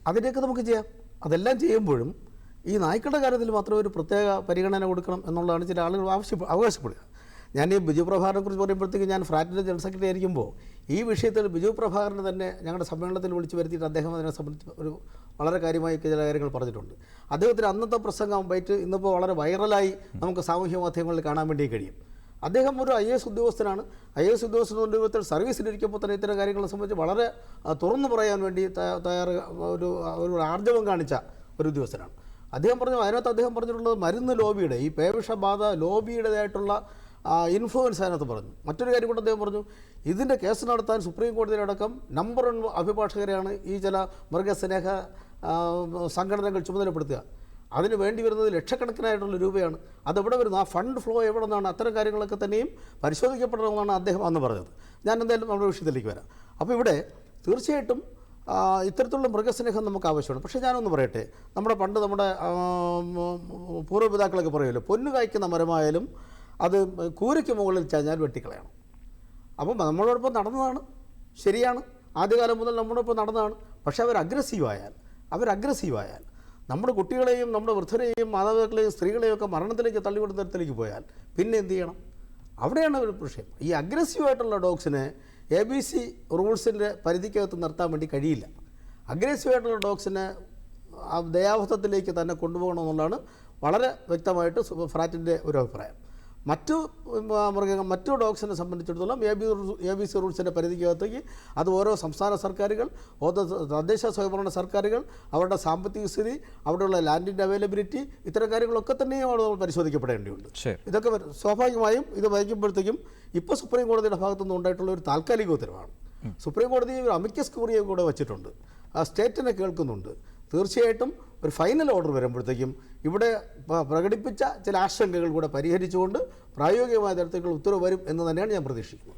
അതിലേക്ക് നമുക്ക് ചെയ്യാം. അതെല്ലാം ചെയ്യുമ്പോഴും ഈ നായ്ക്കളുടെ കാര്യത്തിൽ മാത്രം ഒരു പ്രത്യേക പരിഗണന കൊടുക്കണം എന്നുള്ളതാണ് ചില ആളുകൾ അവകാശപ്പെടുക. ഞാൻ ഈ ബിജു പ്രഭാകരനെ കുറിച്ച് പറയുമ്പോഴത്തേക്ക് ഞാൻ ഫ്രാറ്റിൻ്റെ ജനറൽ സെക്രട്ടറി ആയിരിക്കുമ്പോൾ ഈ വിഷയത്തിൽ ബിജു പ്രഭാകരനെ തന്നെ ഞങ്ങളുടെ സമ്മേളനത്തിൽ വിളിച്ച് വരുത്തിയിട്ട് അദ്ദേഹം അതിനെ സംബന്ധിച്ച് ഒരു വളരെ കാര്യമായി ചില കാര്യങ്ങൾ പറഞ്ഞിട്ടുണ്ട്. അദ്ദേഹത്തിന് അന്നത്തെ പ്രസംഗം ബൈറ്റ് ഇന്നിപ്പോൾ വളരെ വൈറലായി നമുക്ക് സാമൂഹ്യ മാധ്യമങ്ങളിൽ കാണാൻ വേണ്ടി കഴിയും. അദ്ദേഹം ഒരു IAS ഉദ്യോഗസ്ഥനാണ്. IAS ഉദ്യോഗസ്ഥ സർവീസിലിരിക്കുമ്പോൾ തന്നെ ഇത്തരം കാര്യങ്ങളെ സംബന്ധിച്ച് വളരെ തുറന്നു പറയാൻ വേണ്ടി ഒരു ആർജവം കാണിച്ച ഒരു ഉദ്യോഗസ്ഥനാണ്. അദ്ദേഹം പറഞ്ഞു, അതിനകത്ത് അദ്ദേഹം പറഞ്ഞിട്ടുള്ളത് മരുന്ന് ലോബിയുടെ, ഈ പേവിഷബാധ ലോബിയുടേതായിട്ടുള്ള ഇൻഫ്ലുവൻസ് അതിനകത്ത് പറഞ്ഞു. മറ്റൊരു കാര്യം കൂടെ അദ്ദേഹം പറഞ്ഞു, ഇതിൻ്റെ കേസ് നടത്താൻ സുപ്രീം കോടതിയിലടക്കം നമ്പർ 1 അഭിഭാഷകരെയാണ് ഈ ചില മൃഗസ്നേഹ സംഘടനകൾ ചുമതലപ്പെടുത്തുക. അതിന് വേണ്ടി വരുന്നത് ലക്ഷക്കണക്കിനായിട്ടുള്ള രൂപയാണ്. അതെവിടെ വരുന്നു, ആ ഫണ്ട് ഫ്ലോ എവിടെ നിന്നാണ്, അത്തരം കാര്യങ്ങളൊക്കെ തന്നെയും പരിശോധിക്കപ്പെടണമെന്നാണ് അദ്ദേഹം അന്ന് പറഞ്ഞത്. ഞാൻ എന്തായാലും നമ്മുടെ വിഷയത്തിലേക്ക് വരാം. അപ്പോൾ ഇവിടെ തീർച്ചയായിട്ടും ഇത്തരത്തിലുള്ള മൃഗസ്നേഹം നമുക്ക് ആവശ്യമാണ്. പക്ഷേ ഞാനൊന്ന് പറയട്ടെ, നമ്മുടെ പൂർവ്വപിതാക്കളൊക്കെ പറയുമല്ലോ, പൊന്നു കായ്ക്കുന്ന മരമായാലും അത് കൂരയ്ക്ക് മുകളിൽ ചാഞ്ഞാൽ വെട്ടിക്കളയണം. അപ്പം നമ്മളോടൊപ്പം നടന്നതാണ്, ശരിയാണ്, ആദ്യകാലം മുതൽ നമ്മളോടൊപ്പം നടന്നതാണ്. പക്ഷേ അവർ അഗ്രസീവായാൽ നമ്മുടെ കുട്ടികളെയും നമ്മുടെ വൃദ്ധരെയും മാതാപിതാക്കളെയും സ്ത്രീകളെയും ഒക്കെ മരണത്തിലേക്ക് തള്ളിവിടുന്ന തരത്തിലേക്ക് പോയാൽ പിന്നെ എന്ത് ചെയ്യണം? അവിടെയാണ് ഒരു വിഷയം. ഈ അഗ്രസീവായിട്ടുള്ള ഡോഗ്സിനെ ABC റൂൾസിൻ്റെ പരിധിക്കകത്ത് നിർത്താൻ വേണ്ടി കഴിയില്ല. അഗ്രസീവായിട്ടുള്ള ഡോഗ്സിനെ ദയാവധത്തിലേക്ക് തന്നെ കൊണ്ടുപോകണമെന്നുള്ളതാണ് വളരെ വ്യക്തമായിട്ട് ഫ്രാറ്റിൻ്റെ ഒരു അഭിപ്രായം. മറ്റു ഡോഗ്സിനെ സംബന്ധിച്ചിടത്തോളം ABC റൂൾസിൻ്റെ പരിധിക്കകത്തേക്ക് അത് ഓരോ സംസ്ഥാന സർക്കാരുകൾ, തദ്ദേശ സ്വയംഭരണ സർക്കാരുകൾ, അവരുടെ സാമ്പത്തിക സ്ഥിതി, അവിടെയുള്ള ലാൻഡിൻ്റെ അവൈലബിലിറ്റി, ഇത്തരം കാര്യങ്ങളൊക്കെ തന്നെയും നമ്മൾ പരിശോധിക്കപ്പെടേണ്ടതുണ്ട്. ഇതൊക്കെ സ്വാഭാവികമായും ഇത് വഹിക്കുമ്പോഴത്തേക്കും ഇപ്പോൾ സുപ്രീം കോടതിയുടെ ഭാഗത്തുനിന്ന് ഉണ്ടായിട്ടുള്ള ഒരു താൽക്കാലിക ഉത്തരവാണ്. സുപ്രീം കോടതി ഒരു അമിക്കസ് ക്യൂറിയെ കൂടെ വച്ചിട്ടുണ്ട്, സ്റ്റേറ്റിനെ കേൾക്കുന്നുണ്ട്. തീർച്ചയായിട്ടും ഒരു ഫൈനൽ ഓർഡർ വരുമ്പോഴത്തേക്കും ഇവിടെ പ്രകടിപ്പിച്ച ചില ആശങ്കകൾ കൂടെ പരിഹരിച്ചുകൊണ്ട് പ്രായോഗികമായ തരത്തിലുള്ള ഉത്തരവ് വരും എന്ന് തന്നെയാണ് ഞാൻ പ്രതീക്ഷിക്കുന്നത്.